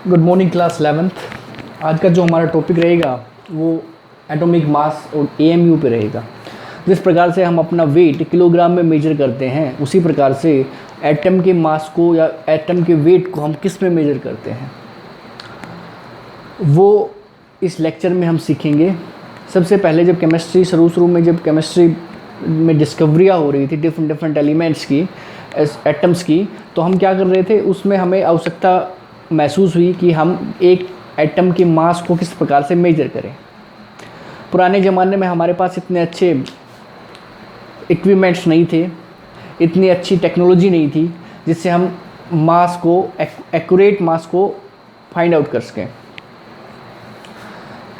Good morning class 11th। आज का जो हमारा टॉपिक रहेगा वो एटॉमिक मास और एएमयू पे रहेगा। जिस प्रकार से हम अपना वेट किलोग्राम में मेजर करते हैं, उसी प्रकार से एटम के मास को या एटम के वेट को हम किस में मेजर करते हैं, वो इस लेक्चर में हम सीखेंगे। सबसे पहले जब केमिस्ट्री शुरू में जब केमिस्ट्री में डिस्कवरियाँ हो रही थी डिफरेंट एलिमेंट्स की, एटम्स की, तो हम क्या कर रहे थे, उसमें हमें आवश्यकता महसूस हुई कि हम एक एटम के मास को किस प्रकार से मेजर करें। पुराने ज़माने में हमारे पास इतने अच्छे इक्विपमेंट्स नहीं थे, इतनी अच्छी टेक्नोलॉजी नहीं थी जिससे हम मास को एक्यूरेट मास को फाइंड आउट कर सकें।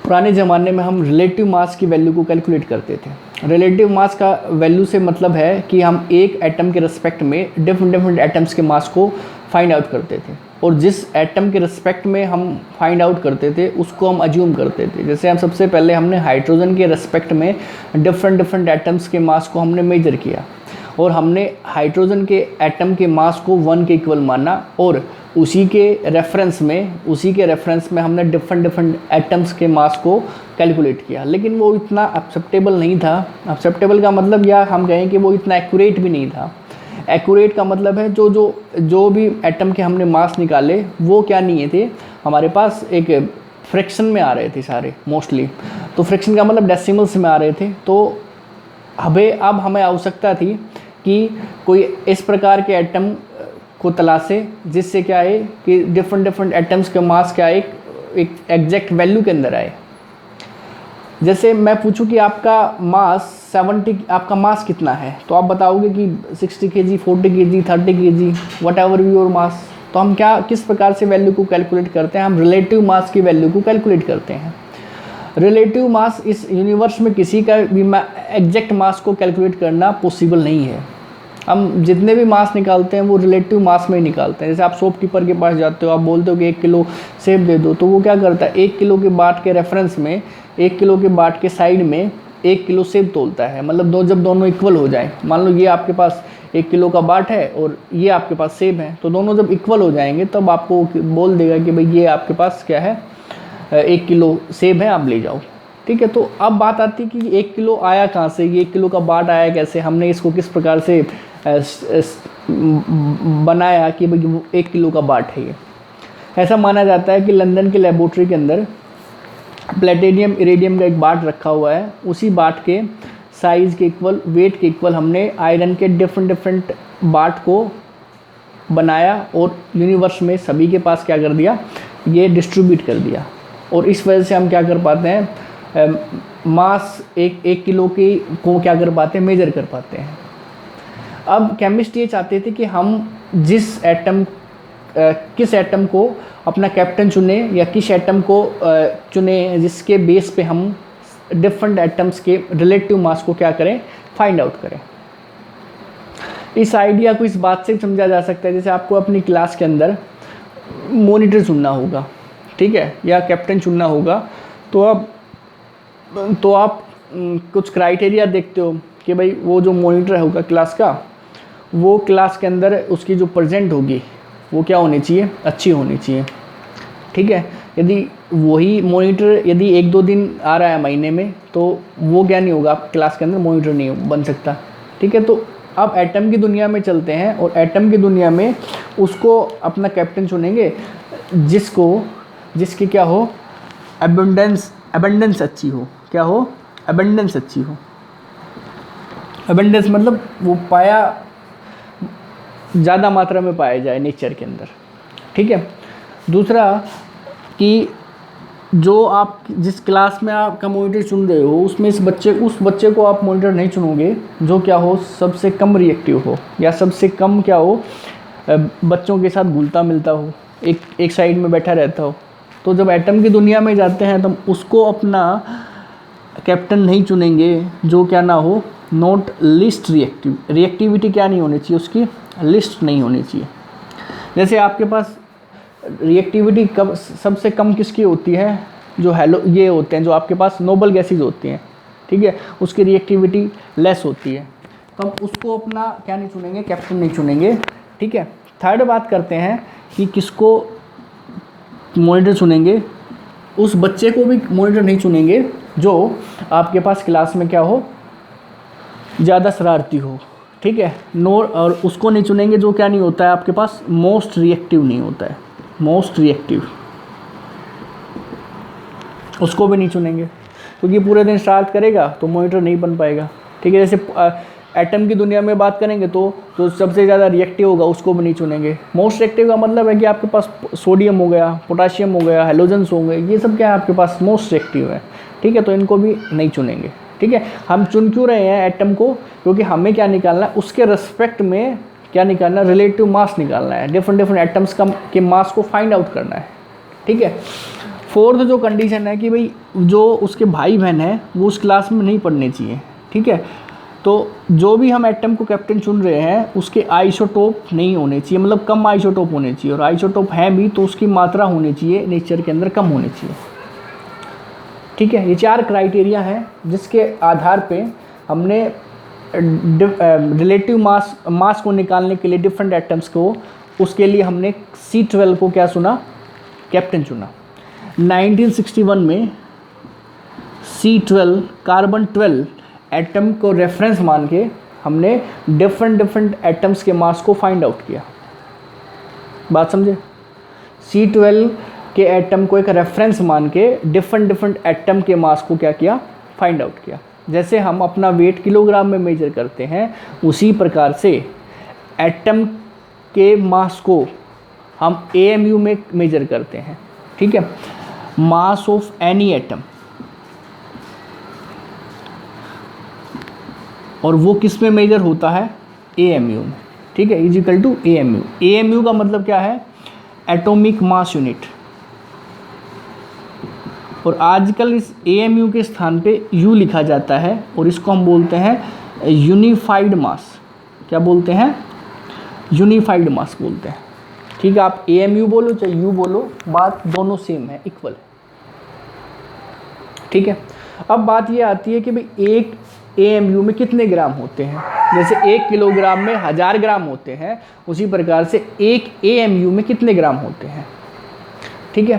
पुराने ज़माने में हम रिलेटिव मास की वैल्यू को कैलकुलेट करते थे। रिलेटिव मास का वैल्यू से मतलब है कि हम एक एटम के रिस्पेक्ट में डिफरेंट एटम्स के मास को फाइंड आउट करते थे, और जिस एटम के रिस्पेक्ट में हम फाइंड आउट करते थे उसको हम अज्यूम करते थे। जैसे हम सबसे पहले हमने हाइड्रोजन के रिस्पेक्ट में डिफरेंट एटम्स के मास को हमने मेजर किया, और हमने हाइड्रोजन के एटम के मास को 1 के इक्वल माना, और उसी के रेफरेंस में हमने डिफरेंट एटम्स के मास को कैलकुलेट किया। लेकिन वो इतना एक्सेप्टेबल नहीं था। एक्सेप्टेबल का मतलब या हम कहें कि वो इतना एक्यूरेट भी नहीं था। एक्यूरेट का मतलब है जो भी एटम के हमने मास निकाले वो क्या नहीं थे, हमारे पास एक फ्रैक्शन में आ रहे थे सारे मोस्टली। तो फ्रैक्शन का मतलब डेसिमल्स में आ रहे थे। तो अब हमें आवश्यकता थी कि कोई इस प्रकार के एटम को तलाशे जिससे क्या है कि डिफरेंट एटम्स के मास क्या एक एग्जैक्ट वैल्यू के अंदर आए। जैसे मैं पूछूं कि आपका मास कितना है, तो आप बताओगे कि 60 kg, 40 kg, 30 kg, what ever your मास। तो हम किस प्रकार से वैल्यू को कैलकुलेट करते हैं, हम रिलेटिव मास की वैल्यू को कैलकुलेट करते हैं। रिलेटिव मास इस यूनिवर्स में किसी का भी एग्जैक्ट मास को कैलकुलेट करना पॉसिबल नहीं है। हम जितने भी मास निकालते हैं वो रिलेटिव मास में ही निकालते हैं। जैसे आप शॉपकीपर के पास जाते हो, आप बोलते हो कि 1 किलो सेब दे दो, तो वो क्या करता है, 1 किलो के बाट के रेफरेंस में, 1 किलो के बाट के साइड में 1 किलो सेब तोलता है। मतलब जब दोनों इक्वल हो जाएं, मान लो ये आपके पास 1 किलो का बाट है और ये आपके पास सेब है, तो दोनों जब इक्वल हो जाएंगे तब आपको बोल देगा कि भाई ये आपके पास क्या है, 1 किलो सेब है, आप ले जाओ। ठीक है। तो अब बात आती है कि 1 किलो आया कहाँ से, ये 1 किलो का बाट आया कैसे, हमने इसको किस प्रकार से बनाया कि भाई 1 किलो का बाट है ये। ऐसा माना जाता है कि लंदन के लेबोरेटरी के अंदर प्लेटिनियम इरेडियम का एक बाट रखा हुआ है, उसी बाट के साइज़ के इक्वल, वेट के इक्वल हमने आयरन के डिफरेंट बाट को बनाया और यूनिवर्स में सभी के पास क्या कर दिया, ये डिस्ट्रीब्यूट कर दिया। और इस वजह से हम क्या कर पाते हैं, मास एक किलो की को क्या कर पाते हैं, मेजर कर पाते हैं। अब केमिस्ट ये चाहते थे कि हम किस एटम को अपना कैप्टन चुने, या किस एटम को चुने जिसके बेस पे हम डिफरेंट एटम्स के रिलेटिव मास को क्या करें, फाइंड आउट करें। इस आइडिया को इस बात से समझा जा सकता है, जैसे आपको अपनी क्लास के अंदर मॉनिटर चुनना होगा, ठीक है, या कैप्टन चुनना होगा, तो आप कुछ क्राइटेरिया देखते हो कि भाई वो जो मॉनिटर होगा क्लास का, वो क्लास के अंदर उसकी जो प्रेजेंट होगी वो क्या होनी चाहिए, अच्छी होनी चाहिए। ठीक है। यदि वही मॉनिटर यदि 1-2 दिन आ रहा है महीने में, तो वो क्या नहीं होगा, आप क्लास के अंदर मॉनिटर नहीं बन सकता। ठीक है। तो अब एटम की दुनिया में चलते हैं, और एटम की दुनिया में उसको अपना कैप्टन चुनेंगे जिसकी क्या हो, एबंडेंस अच्छी हो। क्या हो, एबंडेंस अच्छी हो। एबंडेंस मतलब वो ज़्यादा मात्रा में पाया जाए नेचर के अंदर। ठीक है। दूसरा कि जो आप जिस क्लास में आपका मॉनिटर चुन रहे हो, उसमें उस बच्चे को आप मॉनिटर नहीं चुनोगे जो क्या हो, सबसे कम रिएक्टिव हो, या सबसे कम क्या हो, बच्चों के साथ घुलता मिलता हो, एक साइड में बैठा रहता हो। तो जब एटम की दुनिया में जाते हैं तो उसको अपना कैप्टन नहीं चुनेंगे जो क्या ना हो, नॉट लिस्ट रिएक्टिव। रिएक्टिविटी क्या नहीं होनी चाहिए, उसकी लिस्ट नहीं होनी चाहिए। जैसे आपके पास रिएक्टिविटी सबसे कम किसकी होती है, जो ये होते हैं, जो आपके पास नोबल गैसेज होती हैं, ठीक है, उसकी रिएक्टिविटी लेस होती है। तो हम उसको अपना क्या नहीं चुनेंगे, कैप्टन नहीं चुनेंगे। ठीक है। थर्ड बात करते हैं कि किसको मॉनिटर चुनेंगे, उस बच्चे को भी मॉनिटर नहीं चुनेंगे जो आपके पास क्लास में क्या हो, ज़्यादा शरारती हो, ठीक है। और उसको नहीं चुनेंगे जो क्या नहीं होता है आपके पास, मोस्ट रिएक्टिव नहीं होता है, मोस्ट रिएक्टिव, उसको भी नहीं चुनेंगे, क्योंकि पूरे दिन शरारत करेगा तो मॉनिटर नहीं बन पाएगा, ठीक है। जैसे एटम की दुनिया में बात करेंगे तो जो सबसे ज़्यादा रिएक्टिव होगा उसको भी नहीं चुनेंगे। मोस्ट रिएक्टिव का मतलब है कि आपके पास सोडियम हो गया, पोटाशियम हो गया, हेलोजेंस हो गए, ये सब क्या है आपके पास मोस्ट रिएक्टिव है, ठीक है। तो इनको भी नहीं चुनेंगे, ठीक है। हम चुन क्यों रहे हैं एटम को, क्योंकि हमें क्या निकालना है, उसके रिस्पेक्ट में क्या निकालना है, रिलेटिव मास निकालना है, डिफरेंट एटम्स के मास को फाइंड आउट करना है, ठीक है। फोर्थ जो कंडीशन है कि भाई जो उसके भाई बहन है वो उस क्लास में नहीं पढ़ने चाहिए, ठीक है। तो जो भी हम एटम को कैप्टन चुन रहे हैं उसके आइसोटोप नहीं होने चाहिए, मतलब कम आइसोटोप होने चाहिए, और आइसोटोप हैं भी तो उसकी मात्रा होनी चाहिए नेचर के अंदर कम होनी चाहिए, ठीक है। ये 4 क्राइटेरिया हैं जिसके आधार पे हमने रिलेटिव मास को निकालने के लिए डिफरेंट एटम्स को, उसके लिए हमने C12 को क्या चुना, कैप्टन चुना। 1961 में C12 कार्बन 12 एटम को रेफरेंस मान के हमने डिफरेंट एटम्स के मास को फाइंड आउट किया, बात समझे। C12 के एटम को एक रेफरेंस मान के डिफरेंट एटम के मास को क्या किया, फाइंड आउट किया। जैसे हम अपना वेट किलोग्राम में मेजर करते हैं, उसी प्रकार से एटम के मास को हम AMU में मेजर करते हैं, ठीक है। मास ऑफ एनी एटम, और वो किस में मेजर होता है, AMU में, ठीक है, is equal to AMU। AMU का मतलब क्या है, एटॉमिक मास यूनिट, और आजकल इस AMU के स्थान पे U लिखा जाता है और इसको हम बोलते हैं यूनिफाइड मास। क्या बोलते हैं, यूनिफाइड मास बोलते हैं, ठीक है। आप AMU बोलो चाहे U बोलो, बात दोनों सेम है, इक्वल, ठीक है। अब बात ये आती है कि भाई एक AMU में कितने ग्राम होते हैं। जैसे 1 किलोग्राम में 1000 ग्राम होते हैं, उसी प्रकार से एक AMU में कितने ग्राम होते हैं, ठीक है।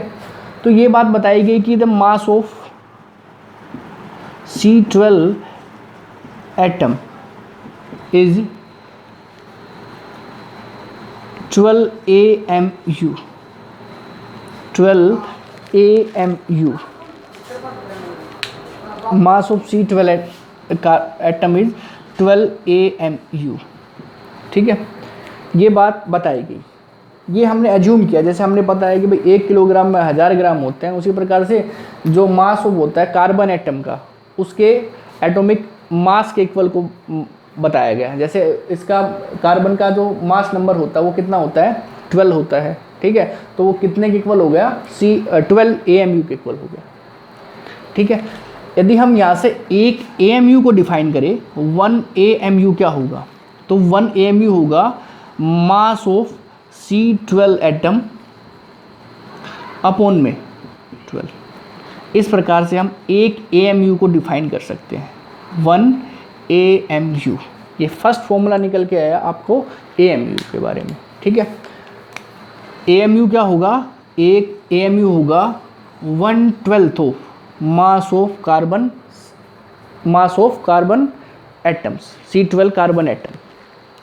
तो ये बात बताई गई कि the mass of C12 atom is 12 AMU, 12 AMU। Mass of C12 atom is 12 AMU, ठीक है। ये बात बताई गई, ये हमने एज्यूम किया। जैसे हमने पता है कि भाई 1 किलोग्राम में 1000 ग्राम होते हैं, उसी प्रकार से जो मास ऑफ होता है कार्बन एटम का, उसके एटॉमिक मास के इक्वल को बताया गया है। जैसे इसका कार्बन का जो मास नंबर होता है वो कितना होता है, 12 होता है, ठीक है। तो वो कितने के इक्वल हो गया, 12 AMU के इक्वल हो गया, ठीक है। यदि हम यहाँ से एक AMU को डिफाइन करें, 1 AMU क्या होगा, तो 1 AMU होगा mass of C12 atom upon में 12। इस प्रकार से हम एक AMU को डिफाइन कर सकते हैं, 1 AMU। ये फर्स्ट फॉर्मूला निकल के आया आपको AMU के बारे में, ठीक है। AMU क्या होगा, एक AMU होगा 1/12 of mass of carbon atoms, C12 carbon atom,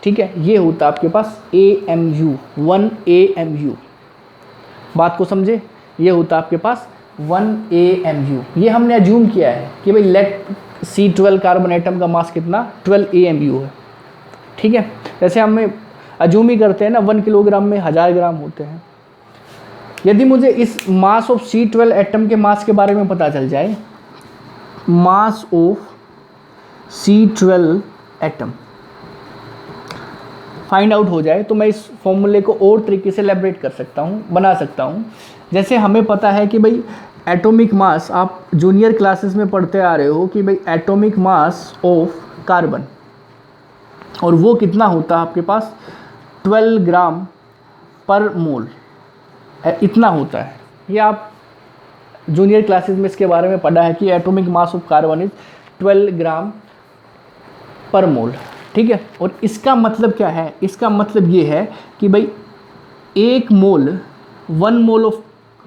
ठीक है। ये होता है आपके पास AMU, 1 AMU। बात को समझे, ये होता है आपके पास 1 AMU। ये हमने अज्यूम किया है कि भाई लेट C12 कार्बन एटम का मास कितना, 12 AMU है, ठीक है। जैसे हम अज्यूम ही करते हैं ना, 1 किलोग्राम में 1000 ग्राम होते हैं। यदि मुझे इस मास ऑफ C12 एटम के मास के बारे में पता चल जाए, mass of C12 atom find out हो जाए, तो मैं इस फॉर्मूले को और तरीके से एलैबोरेट कर सकता हूँ, बना सकता हूँ। जैसे हमें पता है कि भाई एटॉमिक मास, आप जूनियर क्लासेस में पढ़ते आ रहे हो कि भाई एटॉमिक मास ऑफ कार्बन, और वो कितना होता है आपके पास, 12 ग्राम पर मोल, इतना होता है। ये आप जूनियर क्लासेस में इसके बारे में पढ़ा है कि atomic mass of carbon is 12 ग्राम पर मोल, ठीक है। और इसका मतलब क्या है, इसका मतलब ये है कि भाई 1 मोल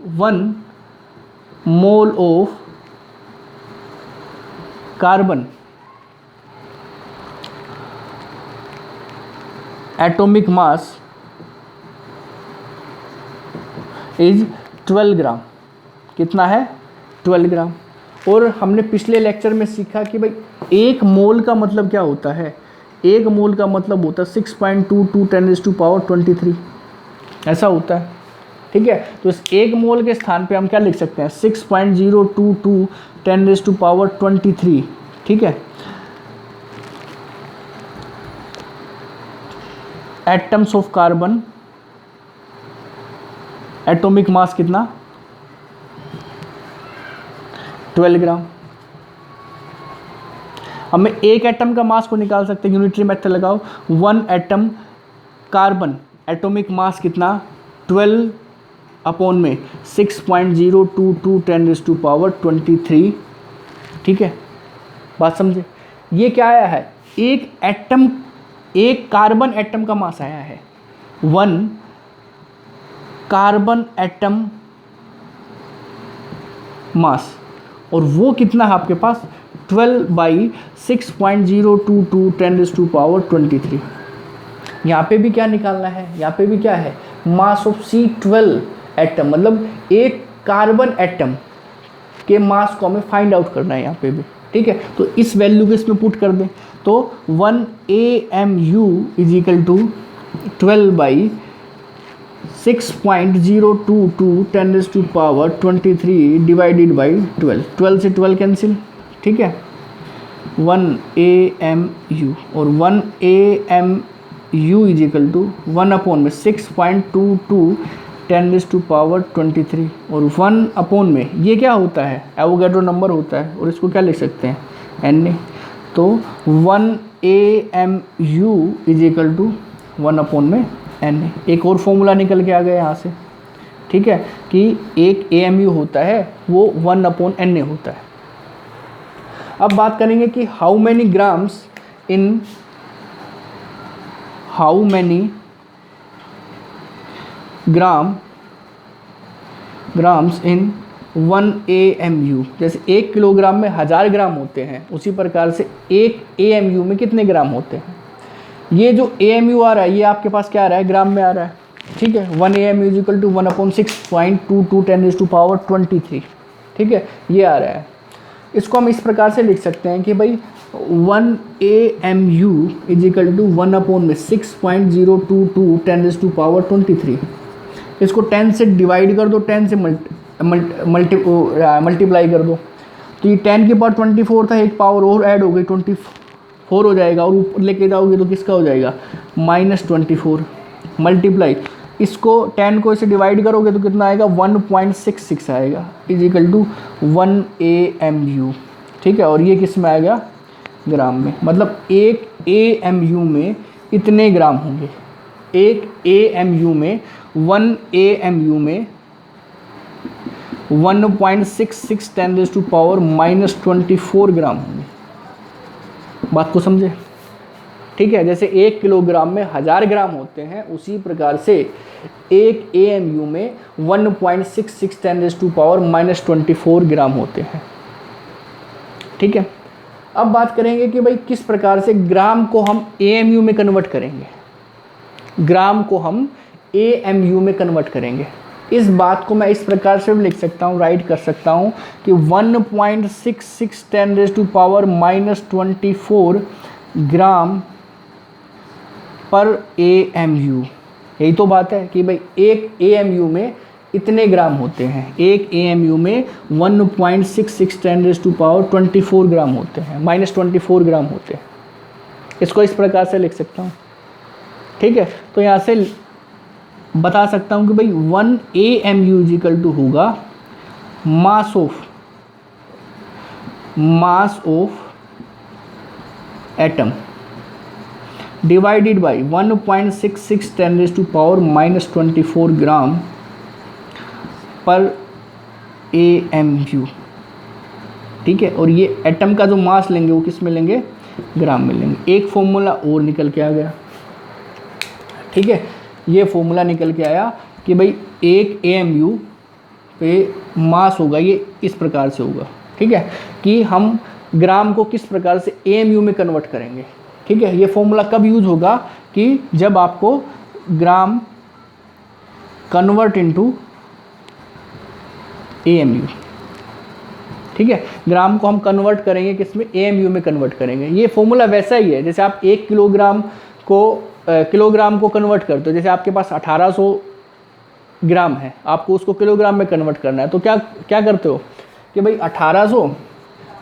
1 mole of carbon atomic mass is 12 ग्राम। कितना है? 12 ग्राम। और हमने पिछले लेक्चर में सीखा कि भाई एक मोल का मतलब क्या होता है? एक मोल का मतलब होता है 6.22 10⁻23, ऐसा होता है। ठीक है, तो इस एक मोल के स्थान पे हम क्या लिख सकते हैं? 6.022 10⁻23। ठीक है, atoms of carbon, atomic mass कितना? 12 ग्राम। हमें एक एटम का मास को निकाल सकते हैं, यूनिटरी मेथड लगाओ। 1 एटम कार्बन एटॉमिक मास कितना? 12 अपॉन में 6.022 10⁻23। ठीक है, बात समझे? ये क्या आया है? एक एटम, एक कार्बन एटम का मास आया है। 1 कार्बन एटम मास, और वो कितना है आपके पास? 12/6.022 10⁻23। यहाँ पे भी क्या निकालना है? यहाँ पे भी क्या है? मास ऑफ C12 एटम, मतलब एक कार्बन एटम के मास को हमें फाइंड आउट करना है यहाँ पे भी। ठीक है, तो इस वैल्यू को इसमें पुट कर दें तो 1 AMU is equal to 12/6.022 10⁻23 divided by 12। 12 से 12 कैंसिल। ठीक है, 1 AMU, और 1 AMU is equal to 1 upon में 6.22 10⁻23, और 1 अपॉन में ये क्या होता है? एवोगैड्रो नंबर होता है, और इसको क्या लिख सकते हैं? Na। तो 1 AMU is equal to 1 upon में Na। एक और फॉर्मूला निकल के आ गया यहाँ से। ठीक है, कि एक AMU होता है वो 1 अपॉन Na होता है। अब बात करेंगे कि how many grams in 1 AMU। जैसे 1 किलोग्राम में 1000 ग्राम होते हैं, उसी प्रकार से 1 AMU में कितने ग्राम होते हैं? ये जो AMU आ रहा है ये आपके पास क्या आ रहा है? ग्राम में आ रहा है। ठीक है, 1 AMU इज इक्वल टू 1/6.22 10⁻23। ठीक है, ये आ रहा है। इसको हम इस प्रकार से लिख सकते हैं कि भाई 1 AMU इज इक्वल टू 1/6.022 10⁻23। इसको 10 से डिवाइड कर दो, 10 से मल्टीप्लाई कर दो, तो ये 10 की पावर 24 था, एक पावर और ऐड हो गई 24 हो जाएगा, और ऊपर लेके जाओगे तो किसका हो जाएगा? -24 मल्टीप्लाई, इसको 10 को इसे डिवाइड करोगे तो कितना आएगा? 1.66 आएगा, इज इक्वल टू 1 AMU। ठीक है, और ये किस में आएगा? ग्राम में। मतलब एक AMU में इतने ग्राम होंगे। एक AMU में 1 AMU में 1.66 10⁻24 ग्राम होंगे। बात को समझे? ठीक है, जैसे 1 किलोग्राम में 1000 ग्राम होते हैं, उसी प्रकार से एक AMU में 1.66 10⁻24 ग्राम होते हैं। ठीक है, अब बात करेंगे कि भाई किस प्रकार से ग्राम को हम AMU में कन्वर्ट करेंगे। ग्राम को हम AMU में कन्वर्ट करेंगे। इस बात को मैं इस प्रकार से भी लिख सकता हूँ, राइट कर सकता हूँ कि 1.66 10⁻24 ग्राम पर AMU। यही तो बात है कि भाई एक AMU में इतने ग्राम होते हैं। एक AMU में 1.66 10⁻24 ग्राम होते हैं, -24 ग्राम होते हैं। इसको इस प्रकार से लिख सकता हूँ। ठीक है, तो यहाँ से बता सकता हूँ कि भाई 1 AMU इज इक्वल टू होगा मास ऑफ एटम डिवाइडेड बाई 1.66 10⁻24 ग्राम पर AMU। ठीक है, और ये एटम का जो मास लेंगे वो किस में लेंगे? ग्राम में लेंगे। एक फॉर्मूला और निकल के आ गया। ठीक है, ये फॉर्मूला निकल के आया कि भाई एक AMU पे मास होगा ये इस प्रकार से होगा, ठीक है, कि हम ग्राम को किस प्रकार से एएमयू में कन्वर्ट करेंगे, ठीक है। ये फॉर्मूला कब यूज होगा कि जब आपको ग्राम कन्वर्ट इनटू एएमयू, ठीक है, ग्राम को हम कन्वर्ट करेंगे किसमें, एएमयू में कन्वर्ट करेंगे। ये फॉर्मूला वैसा ही है जैसे आप 1 किलोग्राम को कन्वर्ट करते हो, जैसे आपके पास 1800 ग्राम है, आपको उसको किलोग्राम में कन्वर्ट करना है, तो क्या क्या करते हो कि भाई 1800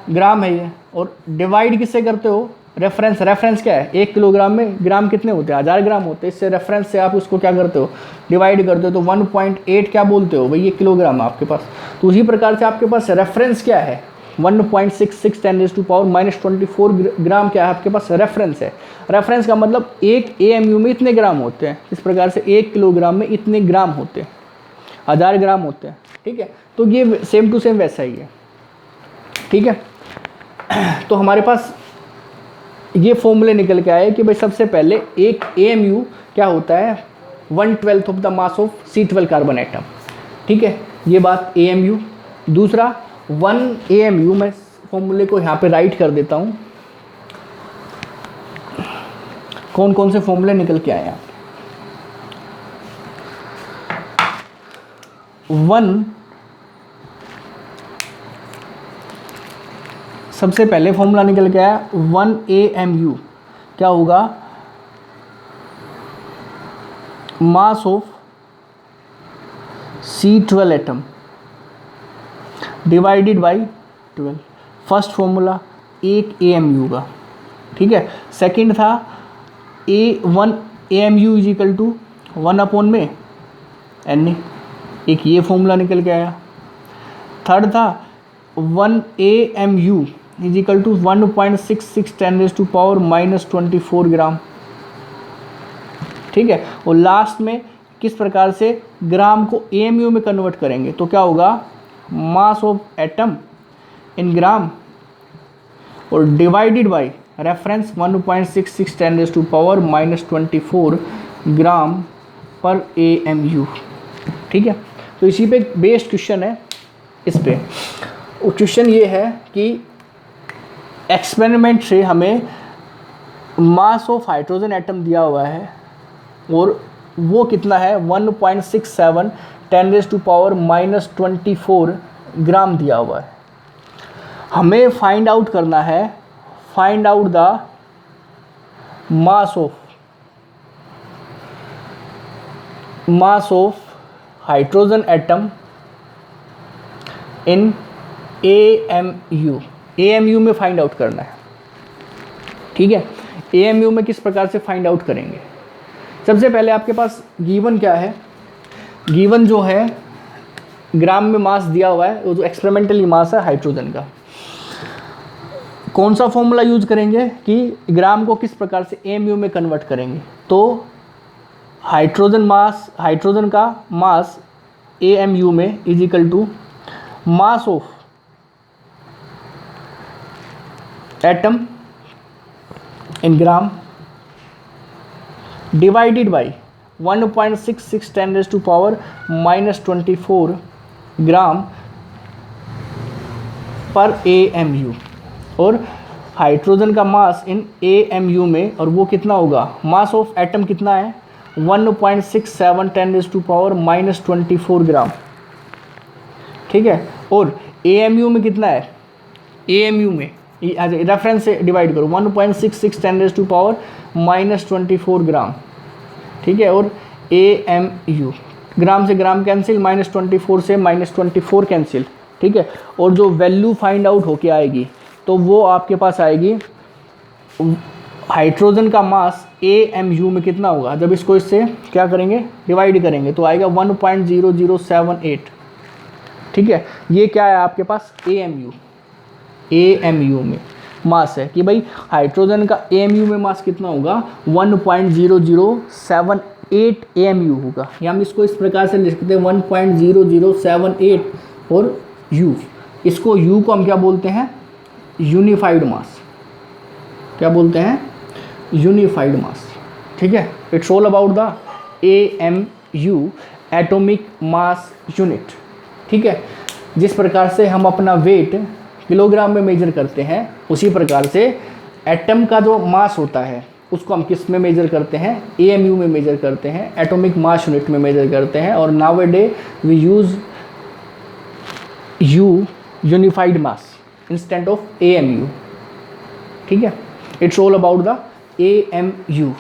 ग्राम है ये, और डिवाइड किससे करते हो, रेफरेंस क्या है, 1 किलोग्राम में ग्राम कितने होते हैं, 1000 ग्राम होते हैं, इससे रेफरेंस से आप उसको क्या करते हो, डिवाइड करते हो, तो 1.8 क्या बोलते हो भाई, ये किलोग्राम है आपके पास। तो उसी प्रकार से आपके पास रेफरेंस क्या है, 1.66 10⁻⁻24 ग्राम क्या है आपके पास, रेफरेंस है। रेफरेंस का मतलब एक एएमयू में इतने ग्राम होते हैं, इस प्रकार से 1 किलोग्राम में इतने ग्राम होते हैं, 1000 ग्राम होते हैं, ठीक है। तो ये सेम टू सेम वैसा ही है, ठीक है। तो हमारे पास ये फॉर्मूले निकल के आए कि भाई सबसे पहले एक एएमयू क्या होता है, 1/12 of the mass of C12 carbon atom, ठीक है, ये बात एएमयू। दूसरा 1 एएमयू, मैं फॉर्मूले को यहाँ पे राइट कर देता हूँ, कौन कौन से फॉर्मूले निकल के आए हैं। 1 सबसे पहले फॉर्मूला निकल के आया 1 AMU क्या होगा, mass of C12 atom divided by 12। First formula 1 AMU का, ठीक है। सेकंड था 1 AMU इज इक्वल टू 1 में Na, एक ये फॉर्मूला निकल के आया। थर्ड था 1 AMU इज इक्वल टू 1.66 10⁻⁻24 ग्राम, ठीक है। और लास्ट में किस प्रकार से ग्राम को AMU में कन्वर्ट करेंगे, तो क्या होगा, मास ऑफ एटम इन ग्राम और डिवाइडेड बाय रेफरेंस 1.66 10⁻⁻24 ग्राम पर AMU, ठीक है। तो इसी पे बेस्ड क्वेश्चन है इस पे। क्वेश्चन ये है कि एक्सपेरिमेंट से हमें मास ऑफ हाइड्रोजन एटम दिया हुआ है और वो कितना है, 1.67 10⁻⁻24 ग्राम दिया हुआ है। हमें फाइंड आउट करना है, find out the mass of hydrogen atom in AMU में फाइंड आउट करना है, ठीक है। AMU में किस प्रकार से फाइंड आउट करेंगे, सबसे पहले आपके पास गिवन क्या है, गिवन जो है ग्राम में मास दिया हुआ है, वो जो एक्सपेरिमेंटली मास है हाइड्रोजन का। कौन सा फॉर्मूला यूज करेंगे कि ग्राम को किस प्रकार से AMU में कन्वर्ट करेंगे, तो हाइड्रोजन का मास AMU में is equal to mass of atom in gram divided by 1.66 10⁻⁻24 gram पर AMU, और हाइड्रोजन का मास इन AMU में, और वो कितना होगा, मास ऑफ एटम कितना है, 1.67 10⁻⁻24 ग्राम, ठीक है। और AMU में कितना है, AMU में रेफरेंस से डिवाइड करो 1.66 10⁻⁻24 ग्राम, ठीक है। और AMU ग्राम से ग्राम कैंसिल, -24 से -24 कैंसिल, ठीक है। और जो वैल्यू फाइंड आउट होके आएगी तो वो आपके पास आएगी, हाइड्रोजन का मास AMU में कितना होगा, जब इसको इससे क्या करेंगे, डिवाइड करेंगे, तो आएगा 1.0078, ठीक है। ये क्या है आपके पास, AMU में मास है कि भाई हाइड्रोजन का AMU में मास कितना होगा, 1.0078 AMU होगा, या हम इसको इस प्रकार से लिख सकते हैं 1.0078 और U, इसको U को हम क्या बोलते हैं, यूनिफाइड मास, क्या बोलते हैं, यूनिफाइड मास, ठीक है। It's all about the AMU, atomic mass unit, ठीक है। जिस प्रकार से हम अपना वेट किलोग्राम में मेजर करते हैं, उसी प्रकार से एटम का जो मास होता है उसको हम किस में मेजर करते हैं, AMU में मेजर करते हैं, एटॉमिक मास यूनिट में मेजर करते हैं। और nowadays we use unified mass instead of AMU, ठीक है। It's all about the AMU।